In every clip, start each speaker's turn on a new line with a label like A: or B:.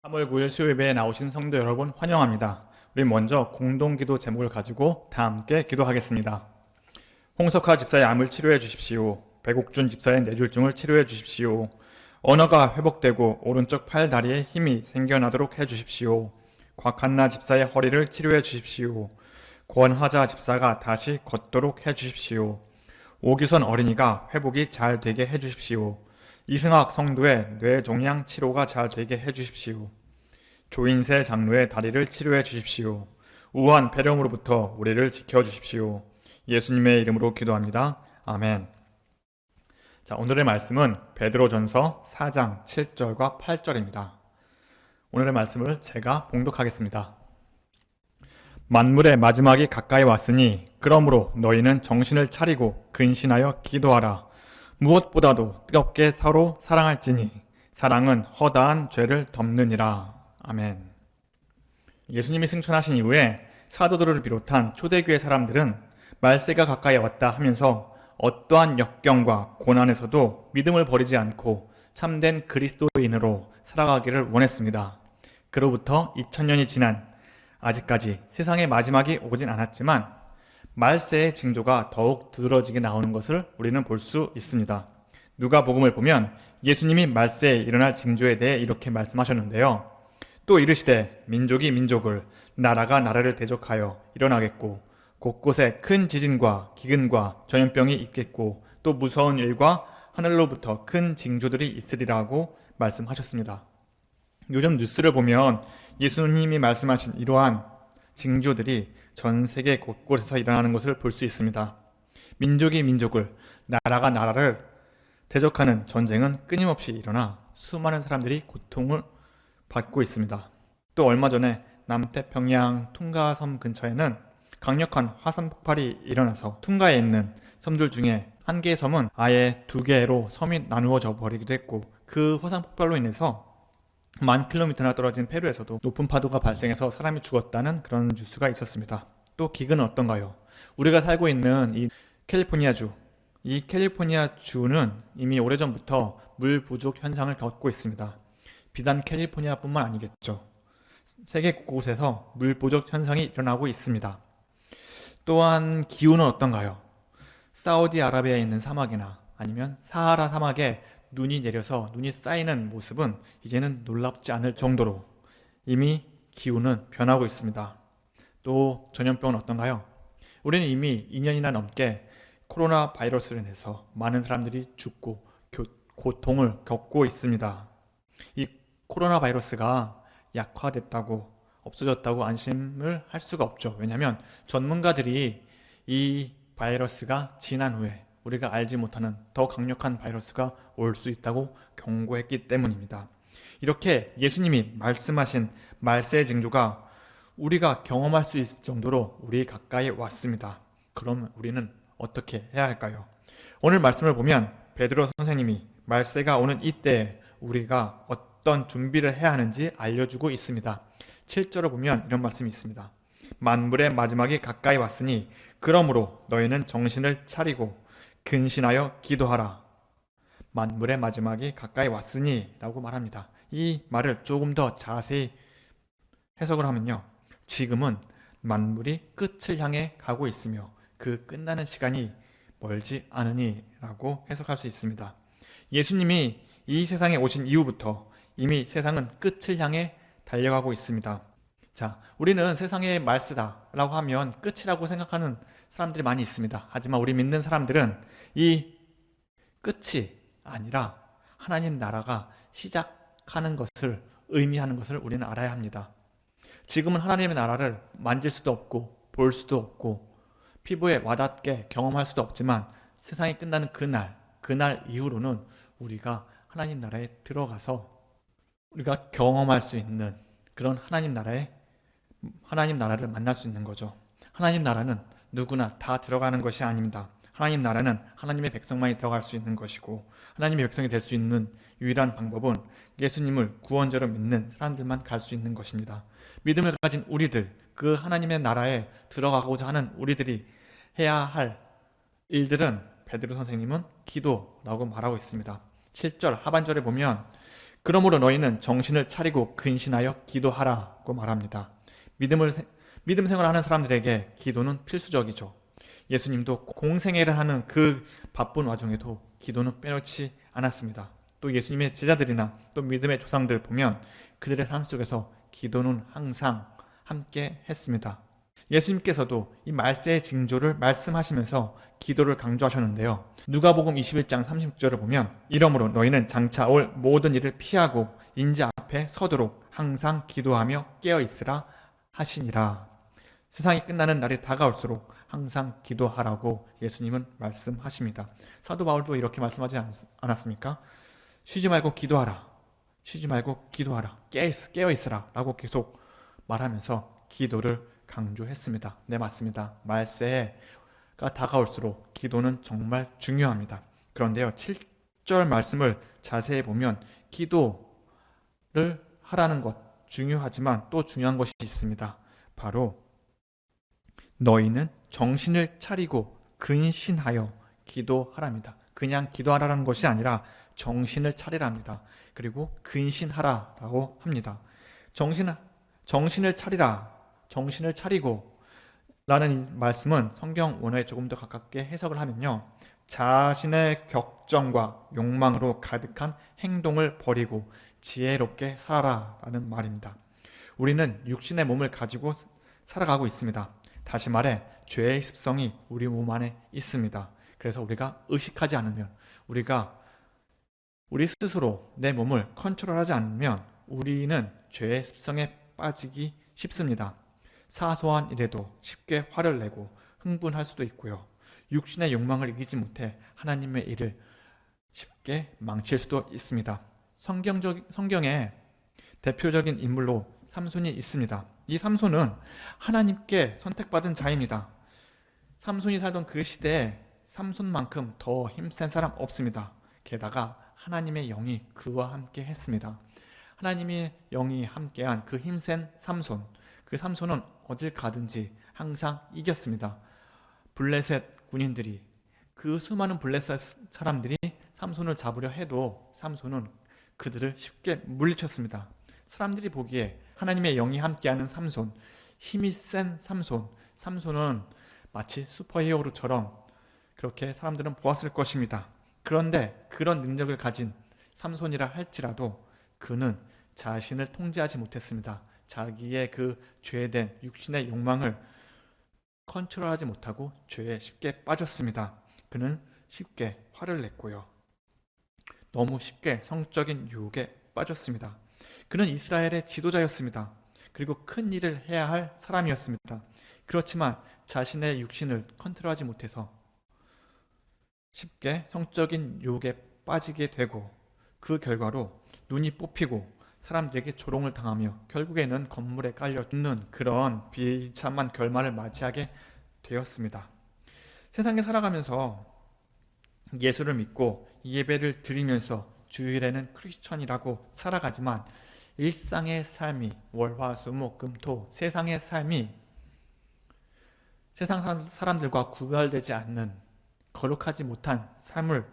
A: 3월 9일 수요예배에 나오신 성도 여러분 환영합니다. 우리 먼저 공동기도 제목을 가지고 다 함께 기도하겠습니다. 홍석하 집사의 암을 치료해 주십시오. 배국준 집사의 뇌졸중을 치료해 주십시오. 언어가 회복되고 오른쪽 팔 다리에 힘이 생겨나도록 해 주십시오. 곽한나 집사의 허리를 치료해 주십시오. 권하자 집사가 다시 걷도록 해 주십시오. 오규선 어린이가 회복이 잘 되게 해 주십시오. 이승학 성도의 뇌종양 치료가 잘 되게 해 주십시오. 조인세 장로의 다리를 치료해 주십시오. 우한 폐렴으로부터 우리를 지켜 주십시오. 예수님의 이름으로 기도합니다. 아멘. 자, 오늘의 말씀은 베드로전서 4장 7절과 8절입니다. 오늘의 말씀을 제가 봉독하겠습니다. 만물의 마지막이 가까이 왔으니 그러므로 너희는 정신을 차리고 근신하여 기도하라. 무엇보다도 뜨겁게 서로 사랑할지니 사랑은 허다한 죄를 덮느니라. 아멘. 예수님이 승천하신 이후에 사도들을 비롯한 초대교회 사람들은 말세가 가까이 왔다 하면서 어떠한 역경과 고난에서도 믿음을 버리지 않고 참된 그리스도인으로 살아가기를 원했습니다. 그로부터 2000년이 지난 아직까지 세상의 마지막이 오진 않았지만 말세의 징조가 더욱 두드러지게 나오는 것을 우리는 볼 수 있습니다. 누가복음을 보면 예수님이 말세에 일어날 징조에 대해 이렇게 말씀하셨는데요. 또 이르시되 민족이 민족을 나라가 나라를 대적하여 일어나겠고 곳곳에 큰 지진과 기근과 전염병이 있겠고 또 무서운 일과 하늘로부터 큰 징조들이 있으리라고 말씀하셨습니다. 요즘 뉴스를 보면 예수님이 말씀하신 이러한 징조들이 전 세계 곳곳에서 일어나는 것을 볼 수 있습니다. 민족이 민족을, 나라가 나라를 대적하는 전쟁은 끊임없이 일어나 수많은 사람들이 고통을 받고 있습니다. 또 얼마 전에 남태평양 퉁가섬 근처에는 강력한 화산 폭발이 일어나서 퉁가에 있는 섬들 중에 한 개의 섬은 아예 두 개로 섬이 나누어져 버리기도 했고, 그 화산 폭발로 인해서 10,000km나 떨어진 페루에서도 높은 파도가 발생해서 사람이 죽었다는 그런 뉴스가 있었습니다. 또 기근은 어떤가요? 우리가 살고 있는 이 캘리포니아주, 이 캘리포니아주는 이미 오래전부터 물 부족 현상을 겪고 있습니다. 비단 캘리포니아뿐만 아니겠죠. 세계 곳곳에서 물 부족 현상이 일어나고 있습니다. 또한 기후는 어떤가요? 사우디아라비아에 있는 사막이나 아니면 사하라 사막에 눈이 내려서 눈이 쌓이는 모습은 이제는 놀랍지 않을 정도로 이미 기후는 변하고 있습니다. 또 전염병은 어떤가요? 우리는 이미 2년이나 넘게 코로나 바이러스로 인해서 많은 사람들이 죽고 고통을 겪고 있습니다. 이 코로나 바이러스가 약화됐다고 없어졌다고 안심을 할 수가 없죠. 왜냐하면 전문가들이 이 바이러스가 지난 후에 우리가 알지 못하는 더 강력한 바이러스가 올 수 있다고 경고했기 때문입니다. 이렇게 예수님이 말씀하신 말세의 징조가 우리가 경험할 수 있을 정도로 우리 가까이 왔습니다. 그럼 우리는 어떻게 해야 할까요? 오늘 말씀을 보면 베드로 선생님이 말세가 오는 이때에 우리가 어떤 준비를 해야 하는지 알려주고 있습니다. 7절을 보면 이런 말씀이 있습니다. 만물의 마지막이 가까이 왔으니 그러므로 너희는 정신을 차리고 근신하여 기도하라. 만물의 마지막이 가까이 왔으니 라고 말합니다. 이 말을 조금 더 자세히 해석을 하면요, 지금은 만물이 끝을 향해 가고 있으며 그 끝나는 시간이 멀지 않으니 라고 해석할 수 있습니다. 예수님이 이 세상에 오신 이후부터 이미 세상은 끝을 향해 달려가고 있습니다. 자, 우리는 세상의 말세다라고 하면 끝이라고 생각하는 사람들이 많이 있습니다. 하지만 우리 믿는 사람들은 이 끝이 아니라 하나님 나라가 시작하는 것을 의미하는 것을 우리는 알아야 합니다. 지금은 하나님의 나라를 만질 수도 없고 볼 수도 없고 피부에 와닿게 경험할 수도 없지만 세상이 끝나는 그날 이후로는 우리가 하나님 나라에 들어가서 우리가 경험할 수 있는 그런 하나님 나라를 만날 수 있는 거죠. 하나님 나라는 누구나 다 들어가는 것이 아닙니다. 하나님 나라는 하나님의 백성만이 들어갈 수 있는 것이고, 하나님의 백성이 될 수 있는 유일한 방법은 예수님을 구원자로 믿는 사람들만 갈 수 있는 것입니다. 믿음을 가진 우리들, 그 하나님의 나라에 들어가고자 하는 우리들이 해야 할 일들은 베드로 선생님은 기도라고 말하고 있습니다. 7절 하반절에 보면 그러므로 너희는 정신을 차리고 근신하여 기도하라고 말합니다. 믿음 생활하는 사람들에게 기도는 필수적이죠. 예수님도 공생애를 하는 그 바쁜 와중에도 기도는 빼놓지 않았습니다. 또 예수님의 제자들이나 또 믿음의 조상들 보면 그들의 삶 속에서 기도는 항상 함께 했습니다. 예수님께서도 이 말세의 징조를 말씀하시면서 기도를 강조하셨는데요. 누가복음 21장 36절을 보면 이러므로 너희는 장차 올 모든 일을 피하고 인자 앞에 서도록 항상 기도하며 깨어있으라 하시니라. 세상이 끝나는 날이 다가올수록 항상 기도하라고 예수님은 말씀하십니다. 사도 바울도 이렇게 말씀하지 않았습니까? 쉬지 말고 기도하라. 쉬지 말고 기도하라. 깨어있으라 라고 계속 말하면서 기도를 강조했습니다. 네, 맞습니다. 말세가 다가올수록 기도는 정말 중요합니다. 그런데요, 7절 말씀을 자세히 보면 기도를 하라는 것 중요하지만 또 중요한 것이 있습니다. 바로 너희는 정신을 차리고 근신하여 기도하랍니다. 그냥 기도하라는 것이 아니라 정신을 차리랍니다. 그리고 근신하라라고 합니다. 정신을 차리라, 정신을 차리고 라는 이 말씀은 성경 원어에 조금 더 가깝게 해석을 하면요, 자신의 격정과 욕망으로 가득한 행동을 버리고 지혜롭게 살아라라는 말입니다. 우리는 육신의 몸을 가지고 살아가고 있습니다. 다시 말해 죄의 습성이 우리 몸 안에 있습니다. 그래서 우리가 의식하지 않으면, 우리 스스로 내 몸을 컨트롤하지 않으면 우리는 죄의 습성에 빠지기 쉽습니다. 사소한 일에도 쉽게 화를 내고 흥분할 수도 있고요. 육신의 욕망을 이기지 못해 하나님의 일을 쉽게 망칠 수도 있습니다. 성경에 대표적인 인물로 삼손이 있습니다. 이 삼손은 하나님께 선택받은 자입니다. 삼손이 살던 그 시대에 삼손만큼 더 힘센 사람 없습니다. 게다가 하나님의 영이 그와 함께 했습니다. 하나님의 영이 함께한 그 힘센 삼손, 그 삼손은 어딜 가든지 항상 이겼습니다. 블레셋 군인들이, 그 수많은 블레셋 사람들이 삼손을 잡으려 해도 삼손은 그들을 쉽게 물리쳤습니다. 사람들이 보기에 하나님의 영이 함께하는 삼손, 힘이 센 삼손은 마치 슈퍼히어로처럼 그렇게 사람들은 보았을 것입니다. 그런데 그런 능력을 가진 삼손이라 할지라도 그는 자신을 통제하지 못했습니다. 자기의 그 죄된 육신의 욕망을 컨트롤하지 못하고 죄에 쉽게 빠졌습니다. 그는 쉽게 화를 냈고요. 너무 쉽게 성적인 유혹에 빠졌습니다. 그는 이스라엘의 지도자였습니다. 그리고 큰 일을 해야 할 사람이었습니다. 그렇지만 자신의 육신을 컨트롤하지 못해서 쉽게 성적인 유혹에 빠지게 되고, 그 결과로 눈이 뽑히고 사람들에게 조롱을 당하며 결국에는 건물에 깔려 죽는 그런 비참한 결말을 맞이하게 되었습니다. 세상에 살아가면서 예수를 믿고 예배를 드리면서 주일에는 크리스천이라고 살아가지만 일상의 삶이, 월화수목금토 세상의 삶이 세상 사람들과 구별되지 않는 거룩하지 못한 삶을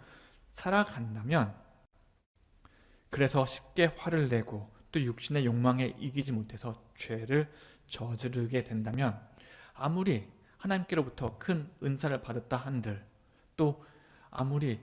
A: 살아간다면, 그래서 쉽게 화를 내고 또 육신의 욕망에 이기지 못해서 죄를 저지르게 된다면, 아무리 하나님께로부터 큰 은사를 받았다 한들, 또 아무리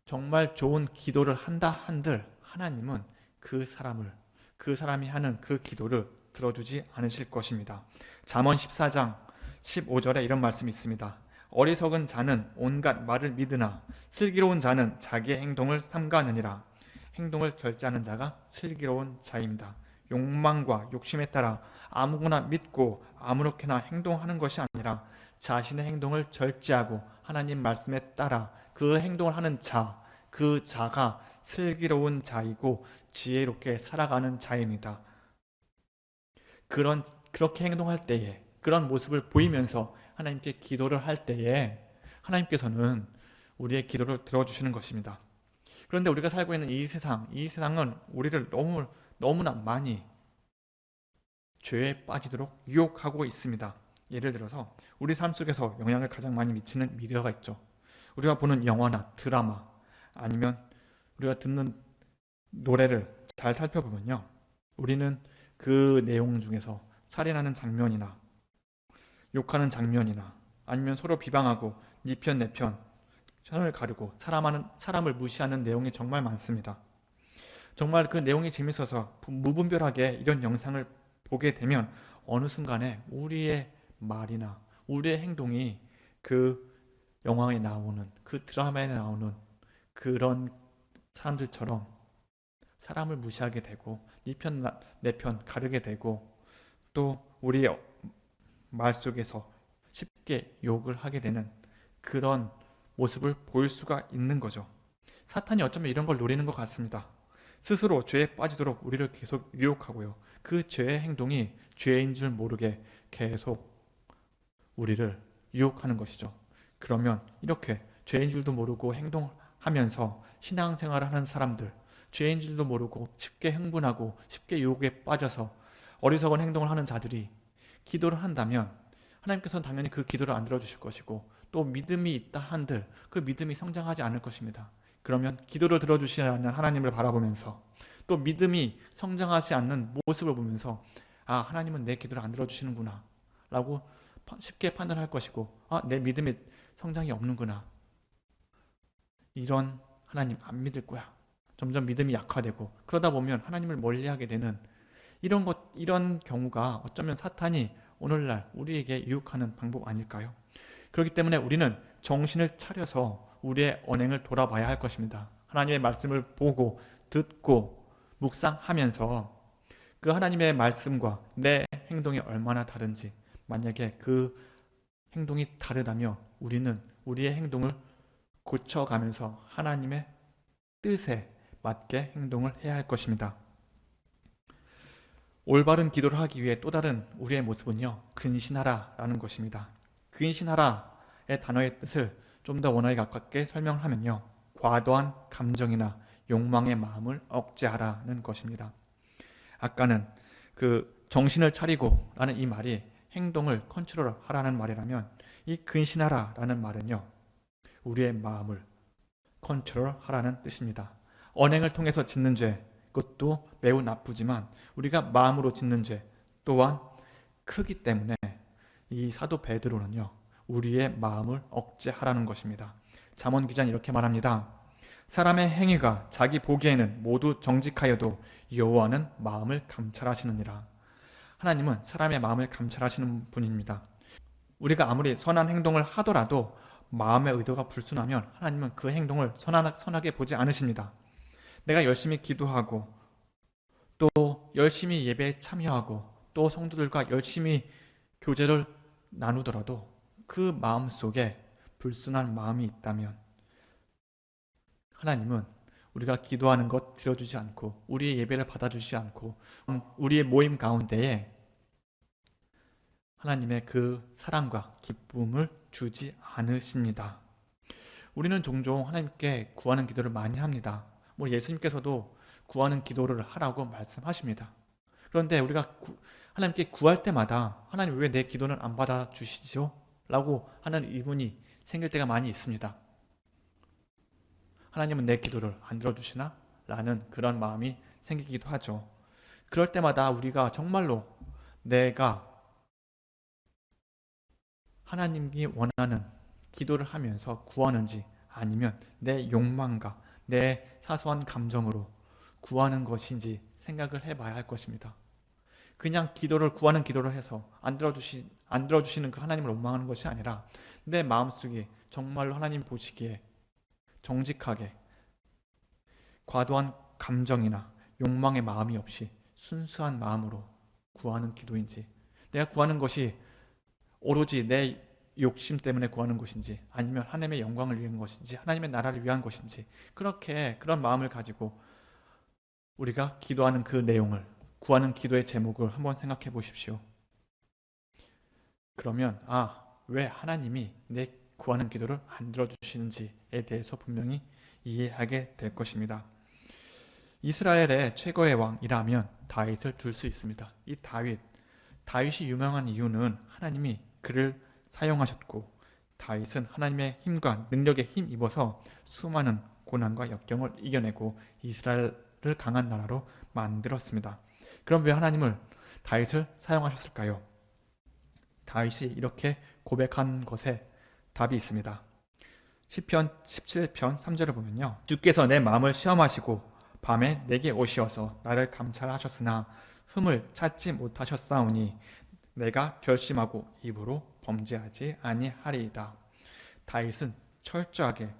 A: 정말 좋은 기도를 한다 한들 하나님은 그 사람이 하는 그 기도를 들어주지 않으실 것입니다. 잠언 14장 15절에 이런 말씀이 있습니다. 어리석은 자는 온갖 말을 믿으나 슬기로운 자는 자기의 행동을 삼가느니라. 행동을 절제하는 자가 슬기로운 자입니다. 욕망과 욕심에 따라 아무거나 믿고 아무렇게나 행동하는 것이 아니라 자신의 행동을 절제하고 하나님 말씀에 따라 그 행동을 하는 자, 그 자가 슬기로운 자이고 지혜롭게 살아가는 자입니다. 그렇게 행동할 때에, 그런 모습을 보이면서 하나님께 기도를 할 때에 하나님께서는 우리의 기도를 들어주시는 것입니다. 그런데 우리가 살고 있는 이 세상은 우리를 너무나 많이 죄에 빠지도록 유혹하고 있습니다. 예를 들어서 우리 삶 속에서 영향을 가장 많이 미치는 미디어가 있죠. 우리가 보는 영화나 드라마, 아니면 우리가 듣는 노래를 잘 살펴보면요. 우리는 그 내용 중에서 살인하는 장면이나 욕하는 장면이나 아니면 서로 비방하고 네 편 내 편 편을 가르고 사람을 무시하는 내용이 정말 많습니다. 정말 그 내용이 재밌어서 무분별하게 이런 영상을 보게 되면 어느 순간에 우리의 말이나 우리의 행동이 그 영화에 나오는 그 드라마에 나오는 그런 사람들처럼 사람을 무시하게 되고 네 편 내 편 가르게 되고 또 우리의 말 속에서 쉽게 욕을 하게 되는 그런 모습을 보일 수가 있는 거죠. 사탄이 어쩌면 이런 걸 노리는 것 같습니다. 스스로 죄에 빠지도록 우리를 계속 유혹하고요. 그 죄의 행동이 죄인 줄 모르게 계속 우리를 유혹하는 것이죠. 그러면 이렇게 죄인 줄도 모르고 행동하면서 신앙생활을 하는 사람들, 죄인 줄도 모르고 쉽게 흥분하고 쉽게 유혹에 빠져서 어리석은 행동을 하는 자들이 기도를 한다면 하나님께서는 당연히 그 기도를 안 들어주실 것이고 또 믿음이 있다 한들 그 믿음이 성장하지 않을 것입니다. 그러면 기도를 들어주시지 않는 하나님을 바라보면서 또 믿음이 성장하지 않는 모습을 보면서 아, 하나님은 내 기도를 안 들어주시는구나 라고 쉽게 판단할 것이고 아, 내 믿음의 성장이 없는구나, 이런 하나님 안 믿을 거야, 점점 믿음이 약화되고 그러다 보면 하나님을 멀리하게 되는 이런 경우가 어쩌면 사탄이 오늘날 우리에게 유혹하는 방법 아닐까요? 그렇기 때문에 우리는 정신을 차려서 우리의 언행을 돌아봐야 할 것입니다. 하나님의 말씀을 보고 듣고 묵상하면서 그 하나님의 말씀과 내 행동이 얼마나 다른지, 만약에 그 행동이 다르다면 우리는 우리의 행동을 고쳐가면서 하나님의 뜻에 맞게 행동을 해야 할 것입니다. 올바른 기도를 하기 위해 또 다른 우리의 모습은요, 근신하라라는 것입니다. 근신하라의 단어의 뜻을 좀 더 원어에 가깝게 설명하면요, 과도한 감정이나 욕망의 마음을 억제하라는 것입니다. 아까는 그 정신을 차리고 라는 이 말이 행동을 컨트롤하라는 말이라면 이 근신하라라는 말은요, 우리의 마음을 컨트롤하라는 뜻입니다. 언행을 통해서 짓는 죄, 그것도 매우 나쁘지만 우리가 마음으로 짓는 죄 또한 크기 때문에 이 사도 베드로는요, 우리의 마음을 억제하라는 것입니다. 잠언 기자는 이렇게 말합니다. 사람의 행위가 자기 보기에는 모두 정직하여도 여호와는 마음을 감찰하시느니라. 하나님은 사람의 마음을 감찰하시는 분입니다. 우리가 아무리 선한 행동을 하더라도 마음의 의도가 불순하면 하나님은 그 행동을 선하게 보지 않으십니다. 내가 열심히 기도하고 또 열심히 예배에 참여하고 또 성도들과 열심히 교제를 나누더라도 그 마음 속에 불순한 마음이 있다면 하나님은 우리가 기도하는 것 들어주지 않고 우리의 예배를 받아주지 않고 우리의 모임 가운데에 하나님의 그 사랑과 기쁨을 주지 않으십니다. 우리는 종종 하나님께 구하는 기도를 많이 합니다. 예수님께서도 구하는 기도를 하라고 말씀하십니다. 그런데 우리가 하나님께 구할 때마다 하나님 왜 내 기도는 안 받아주시죠? 라고 하는 의문이 생길 때가 많이 있습니다. 하나님은 내 기도를 안 들어주시나? 라는 그런 마음이 생기기도 하죠. 그럴 때마다 우리가 정말로 내가 하나님이 원하는 기도를 하면서 구하는지 아니면 내 욕망과 내 사소한 감정으로 구하는 것인지 생각을 해봐야 할 것입니다. 그냥 구하는 기도를 해서 안 들어주시는 그 하나님을 원망하는 것이 아니라 내 마음속에 정말로 하나님 보시기에 정직하게 과도한 감정이나 욕망의 마음이 없이 순수한 마음으로 구하는 기도인지, 내가 구하는 것이 오로지 내 욕심 때문에 구하는 것인지 아니면 하나님의 영광을 위한 것인지 하나님의 나라를 위한 것인지, 그런 마음을 가지고 우리가 기도하는 그 내용을, 구하는 기도의 제목을 한번 생각해 보십시오. 그러면 왜 하나님이 내 구하는 기도를 안 들어주시는지에 대해서 분명히 이해하게 될 것입니다. 이스라엘의 최고의 왕이라면 다윗을 둘 수 있습니다. 이 다윗이 유명한 이유는 하나님이 그를 사용하셨고 다윗은 하나님의 힘과 능력에 힘입어서 수많은 고난과 역경을 이겨내고 이스라엘 이스라엘을 강한 나라로 만들었습니다. 그럼 왜 하나님을 다윗을 사용하셨을까요? 다윗이 이렇게 고백한 것에 답이 있습니다. 시편 17편 3절을 보면요. 주께서 내 마음을 시험하시고 밤에 내게 오시어서 나를 감찰하셨으나 흠을 찾지 못하셨사오니 내가 결심하고 입으로 범죄하지 아니하리이다. 다윗은 철저하게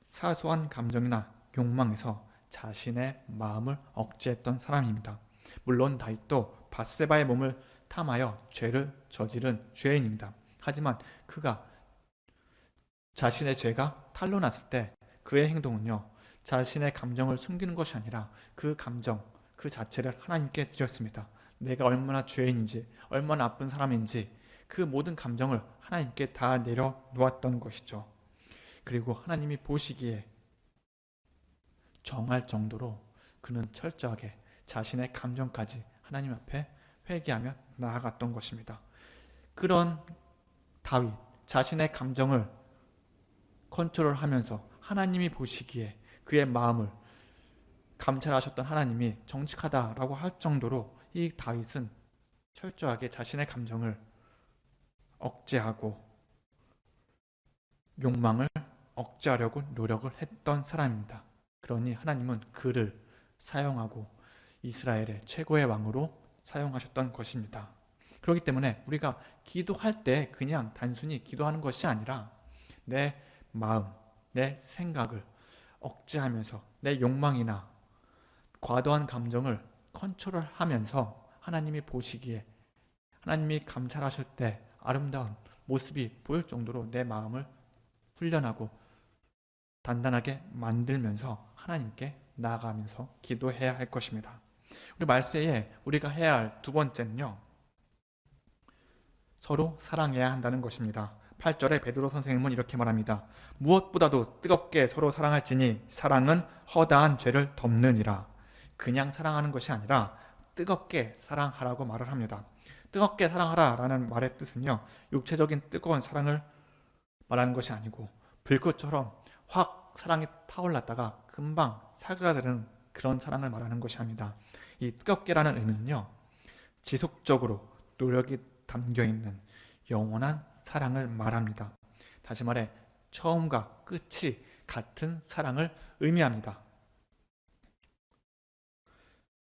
A: 사소한 감정이나 욕망에서 자신의 마음을 억제했던 사람입니다. 물론 다윗도 밧세바의 몸을 탐하여 죄를 저지른 죄인입니다. 하지만 그가 자신의 죄가 탄로났을 때 그의 행동은요, 자신의 감정을 숨기는 것이 아니라 그 감정 그 자체를 하나님께 드렸습니다. 내가 얼마나 죄인인지, 얼마나 나쁜 사람인지 그 모든 감정을 하나님께 다 내려놓았던 것이죠. 그리고 하나님이 보시기에 정할 정도로 그는 철저하게 자신의 감정까지 하나님 앞에 회개하며 나아갔던 것입니다. 그런 다윗, 자신의 감정을 컨트롤하면서 하나님이 보시기에 그의 마음을 감찰하셨던 하나님이 정직하다라고 할 정도로 이 다윗은 철저하게 자신의 감정을 억제하고 욕망을 억제하려고 노력을 했던 사람입니다. 그러니 하나님은 그를 사용하고 이스라엘의 최고의 왕으로 사용하셨던 것입니다. 그렇기 때문에 우리가 기도할 때 그냥 단순히 기도하는 것이 아니라 내 마음, 내 생각을 억제하면서 내 욕망이나 과도한 감정을 컨트롤하면서 하나님이 보시기에 하나님이 감찰하실 때 아름다운 모습이 보일 정도로 내 마음을 훈련하고 단단하게 만들면서 하나님께 나아가면서 기도해야 할 것입니다. 우리 말세에 우리가 해야 할 두 번째는요, 서로 사랑해야 한다는 것입니다. 8절에 베드로 선생님은 이렇게 말합니다. 무엇보다도 뜨겁게 서로 사랑할지니 사랑은 허다한 죄를 덮느니라. 그냥 사랑하는 것이 아니라 뜨겁게 사랑하라고 말을 합니다. 뜨겁게 사랑하라라는 말의 뜻은요, 육체적인 뜨거운 사랑을 말하는 것이 아니고 불꽃처럼 확 사랑이 타올랐다가 금방 사그라드는 그런 사랑을 말하는 것이 아닙니다. 이 뜨겁게라는 의미는요, 지속적으로 노력이 담겨있는 영원한 사랑을 말합니다. 다시 말해 처음과 끝이 같은 사랑을 의미합니다.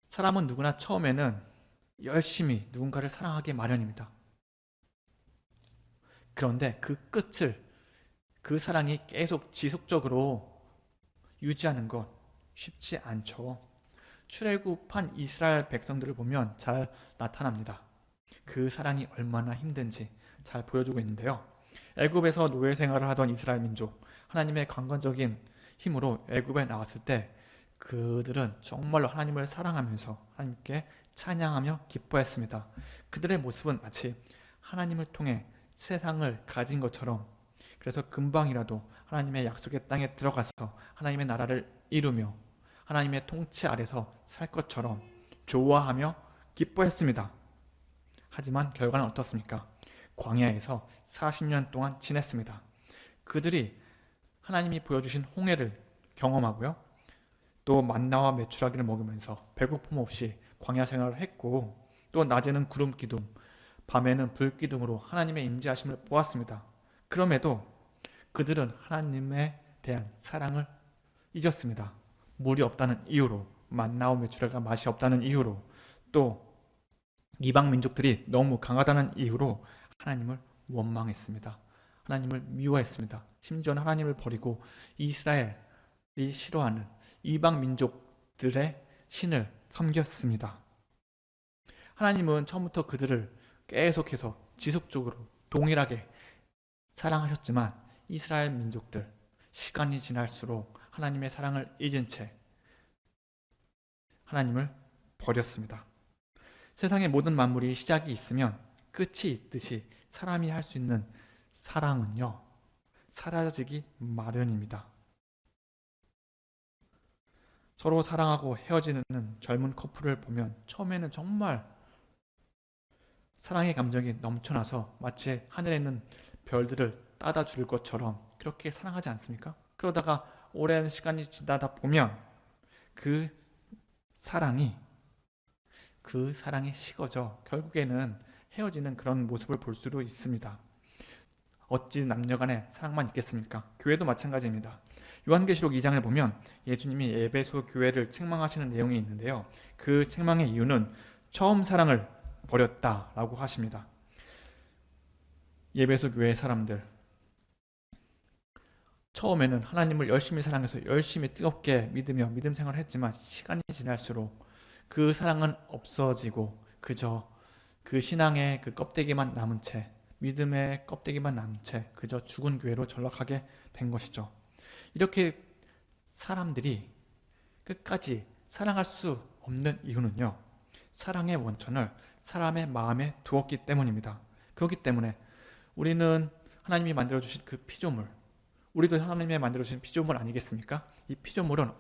A: 사람은 누구나 처음에는 열심히 누군가를 사랑하기 마련입니다. 그런데 그 끝을, 그 사랑이 계속 지속적으로 유지하는 것 쉽지 않죠. 출애굽한 이스라엘 백성들을 보면 잘 나타납니다. 그 사랑이 얼마나 힘든지 잘 보여주고 있는데요. 애굽에서 노예 생활을 하던 이스라엘 민족, 하나님의 강건적인 힘으로 애굽에 나왔을 때 그들은 정말로 하나님을 사랑하면서 하나님께 찬양하며 기뻐했습니다. 그들의 모습은 마치 하나님을 통해 세상을 가진 것처럼, 그래서 금방이라도 하나님의 약속의 땅에 들어가서 하나님의 나라를 이루며 하나님의 통치 아래서 살 것처럼 좋아하며 기뻐했습니다. 하지만 결과는 어떻습니까? 광야에서 40년 동안 지냈습니다. 그들이 하나님이 보여주신 홍해를 경험하고요, 또 만나와 메추라기를 먹으면서 배고픔 없이 광야 생활을 했고, 또 낮에는 구름 기둥, 밤에는 불 기둥으로 하나님의 임재하심을 보았습니다. 그럼에도 그들은 하나님에 대한 사랑을 잊었습니다. 물이 없다는 이유로, 만나와 메추라기가 맛이 없다는 이유로, 또 이방 민족들이 너무 강하다는 이유로 하나님을 원망했습니다. 하나님을 미워했습니다. 심지어는 하나님을 버리고 이스라엘이 싫어하는 이방 민족들의 신을 섬겼습니다. 하나님은 처음부터 그들을 계속해서 지속적으로 동일하게 사랑하셨지만 이스라엘 민족들, 시간이 지날수록 하나님의 사랑을 잊은 채 하나님을 버렸습니다. 세상의 모든 만물이 시작이 있으면 끝이 있듯이 사람이 할 수 있는 사랑은요, 사라지기 마련입니다. 서로 사랑하고 헤어지는 젊은 커플을 보면 처음에는 정말 사랑의 감정이 넘쳐나서 마치 하늘에 있는 별들을 따다 줄 것처럼 그렇게 사랑하지 않습니까? 그러다가 오랜 시간이 지나다 보면 그 사랑이 식어져 결국에는 헤어지는 그런 모습을 볼 수도 있습니다. 어찌 남녀간에 사랑만 있겠습니까? 교회도 마찬가지입니다. 요한계시록 2장을 보면 예수님이 에베소 교회를 책망하시는 내용이 있는데요. 그 책망의 이유는 처음 사랑을 버렸다라고 하십니다. 에베소 교회 사람들, 처음에는 하나님을 열심히 사랑해서 열심히 뜨겁게 믿으며 믿음 생활을 했지만 시간이 지날수록 그 사랑은 없어지고 그저 그 신앙의 그 껍데기만 남은 채, 믿음의 껍데기만 남은 채 그저 죽은 교회로 전락하게 된 것이죠. 이렇게 사람들이 끝까지 사랑할 수 없는 이유는요, 사랑의 원천을 사람의 마음에 두었기 때문입니다. 그렇기 때문에 우리는 하나님이 만들어주신 그 피조물, 우리도 하나님이 만들어주신 피조물 아니겠습니까? 이 피조물은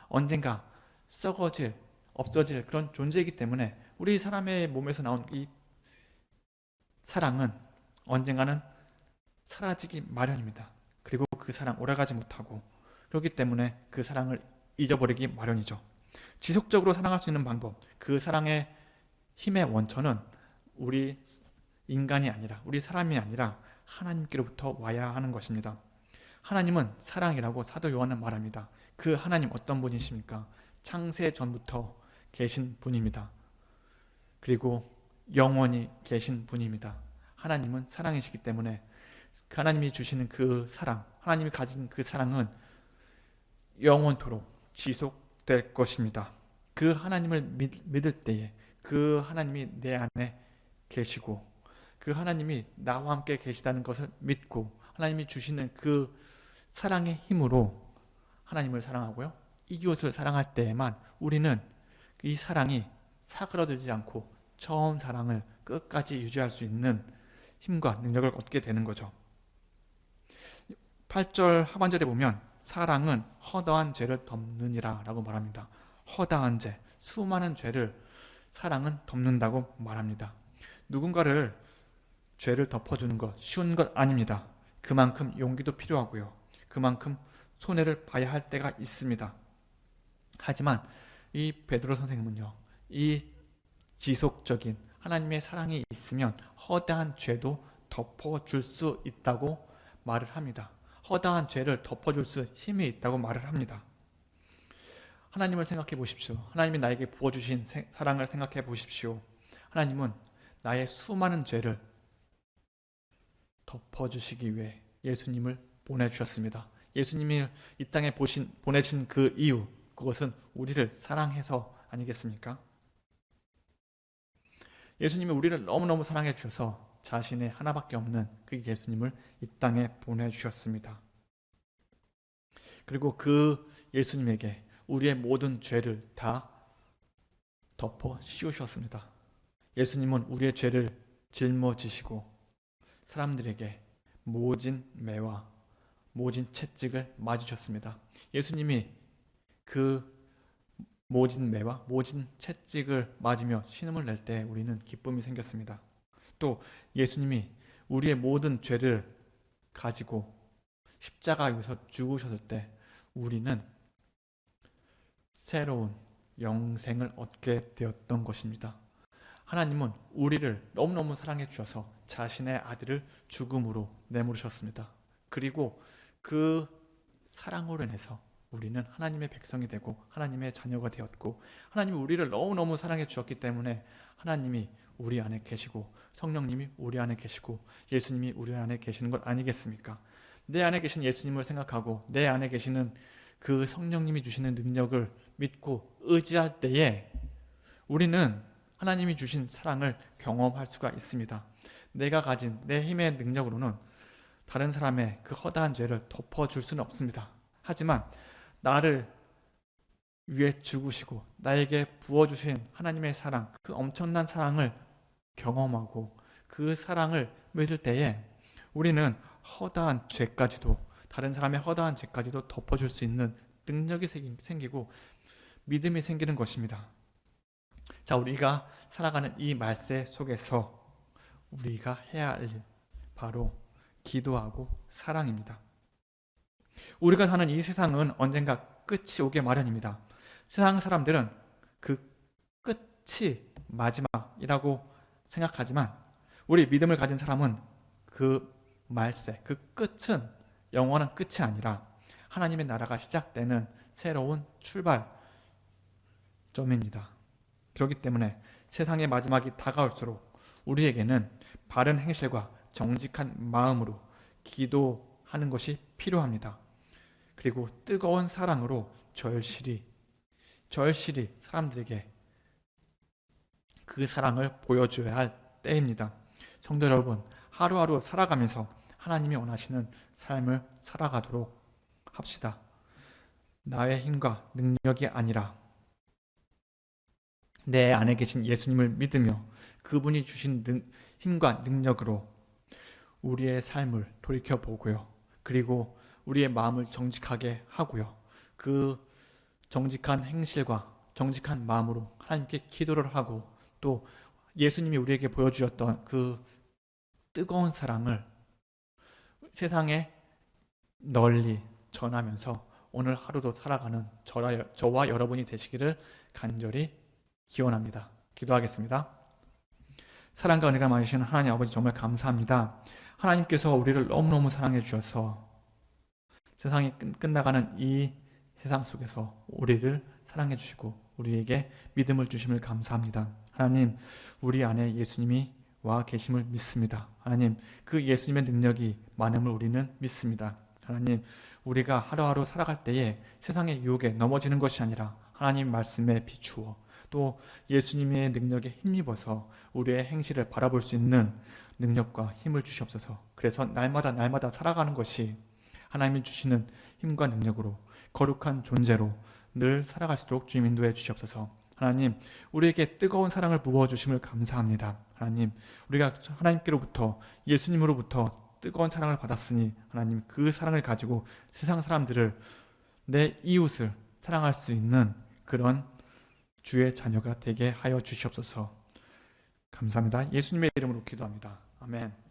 A: 언젠가 썩어질, 없어질 그런 존재이기 때문에 우리 사람의 몸에서 나온 이 사랑은 언젠가는 사라지기 마련입니다. 그리고 그 사랑 오래가지 못하고, 그렇기 때문에 그 사랑을 잊어버리기 마련이죠. 지속적으로 사랑할 수 있는 방법, 그 사랑의 힘의 원천은 우리 인간이 아니라, 우리 사람이 아니라 하나님께로부터 와야 하는 것입니다. 하나님은 사랑이라고 사도 요한은 말합니다. 그 하나님 어떤 분이십니까? 창세 전부터 계신 분입니다. 그리고 영원히 계신 분입니다. 하나님은 사랑이시기 때문에 하나님이 주시는 그 사랑, 하나님이 가진 그 사랑은 영원토록 지속될 것입니다. 그 하나님을 믿을 때에 그 하나님이 내 안에 계시고 그 하나님이 나와 함께 계시다는 것을 믿고 하나님이 주시는 그 사랑의 힘으로 하나님을 사랑하고요, 이웃을 사랑할 때에만 우리는 이 사랑이 사그러들지 않고 처음 사랑을 끝까지 유지할 수 있는 힘과 능력을 얻게 되는 거죠. 8절 하반절에 보면 사랑은 허다한 죄를 덮느니라 라고 말합니다. 허다한 죄, 수많은 죄를 사랑은 덮는다고 말합니다. 누군가를 죄를 덮어주는 것 쉬운 것 아닙니다. 그만큼 용기도 필요하고요, 그만큼 손해를 봐야 할 때가 있습니다. 하지만 이 베드로 선생님은요, 이 지속적인 하나님의 사랑이 있으면 허다한 죄도 덮어줄 수 있다고 말을 합니다. 허다한 죄를 덮어줄 수 힘이 있다고 말을 합니다. 하나님을 생각해 보십시오. 하나님이 나에게 부어주신 사랑을 생각해 보십시오. 하나님은 나의 수많은 죄를 덮어주시기 위해 예수님을 보내주셨습니다. 예수님이 이 땅에 보내신 그 이유, 그것은 우리를 사랑해서 아니겠습니까? 예수님이 우리를 너무너무 사랑해 주셔서 자신의 하나밖에 없는 그 예수님을 이 땅에 보내주셨습니다. 그리고 그 예수님에게 우리의 모든 죄를 다 덮어 씌우셨습니다. 예수님은 우리의 죄를 짊어지시고 사람들에게 모진 매와 모진 채찍을 맞으셨습니다. 예수님이 그 모진 매와 모진 채찍을 맞으며 신음을 낼 때 우리는 기쁨이 생겼습니다. 또 예수님이 우리의 모든 죄를 가지고 십자가에서 죽으셨을 때 우리는 새로운 영생을 얻게 되었던 것입니다. 하나님은 우리를 너무너무 사랑해 주셔서 자신의 아들을 죽음으로 내모르셨습니다. 그리고 그 사랑으로 인해서 우리는 하나님의 백성이 되고 하나님의 자녀가 되었고, 하나님이 우리를 너무너무 사랑해 주셨기 때문에 하나님이 우리 안에 계시고 성령님이 우리 안에 계시고 예수님이 우리 안에 계시는 것 아니겠습니까? 내 안에 계신 예수님을 생각하고 내 안에 계시는 그 성령님이 주시는 능력을 믿고 의지할 때에 우리는 하나님이 주신 사랑을 경험할 수가 있습니다. 내가 가진 내 힘의 능력으로는 다른 사람의 그 허다한 죄를 덮어줄 수는 없습니다. 하지만 나를 위해 죽으시고 나에게 부어주신 하나님의 사랑, 그 엄청난 사랑을 경험하고 그 사랑을 믿을 때에 우리는 허다한 죄까지도, 다른 사람의 허다한 죄까지도 덮어줄 수 있는 능력이 생기고 믿음이 생기는 것입니다. 자, 우리가 살아가는 이 말세 속에서 우리가 해야 할 일, 바로 기도하고 사랑입니다. 우리가 사는 이 세상은 언젠가 끝이 오게 마련입니다. 세상 사람들은 그 끝이 마지막이라고 생각하지만 우리 믿음을 가진 사람은 그 말세, 그 끝은 영원한 끝이 아니라 하나님의 나라가 시작되는 새로운 출발점입니다. 그렇기 때문에 세상의 마지막이 다가올수록 우리에게는 바른 행실과 정직한 마음으로 기도하는 것이 필요합니다. 그리고 뜨거운 사랑으로 절실히 사람들에게 그 사랑을 보여줘야 할 때입니다. 성도 여러분, 하루하루 살아가면서 하나님이 원하시는 삶을 살아가도록 합시다. 나의 힘과 능력이 아니라 내 안에 계신 예수님을 믿으며 그분이 주신 힘과 능력으로 우리의 삶을 돌이켜보고요. 그리고 우리의 마음을 정직하게 하고요. 그 정직한 행실과 정직한 마음으로 하나님께 기도를 하고 또 예수님이 우리에게 보여주셨던 그 뜨거운 사랑을 세상에 널리 전하면서 오늘 하루도 살아가는 저와 여러분이 되시기를 간절히 기원합니다. 기도하겠습니다. 사랑과 은혜가 많으신 하나님 아버지, 정말 감사합니다. 하나님께서 우리를 너무너무 사랑해 주셔서 세상이 끝나가는 이 세상 속에서 우리를 사랑해 주시고 우리에게 믿음을 주심을 감사합니다. 하나님, 우리 안에 예수님이 와 계심을 믿습니다. 하나님, 그 예수님의 능력이 많음을 우리는 믿습니다. 하나님, 우리가 하루하루 살아갈 때에 세상의 유혹에 넘어지는 것이 아니라 하나님 말씀에 비추어 또 예수님의 능력에 힘입어서 우리의 행실을 바라볼 수 있는 능력과 힘을 주시옵소서. 그래서 날마다 살아가는 것이 하나님이 주시는 힘과 능력으로 거룩한 존재로 늘 살아갈 수 있도록 주님 인도해 주시옵소서. 하나님, 우리에게 뜨거운 사랑을 부어주심을 감사합니다. 하나님, 우리가 하나님께로부터 예수님으로부터 뜨거운 사랑을 받았으니 하나님, 그 사랑을 가지고 세상 사람들을, 내 이웃을 사랑할 수 있는 그런 주의 자녀가 되게 하여 주시옵소서. 감사합니다. 예수님의 이름으로 기도합니다. 아멘.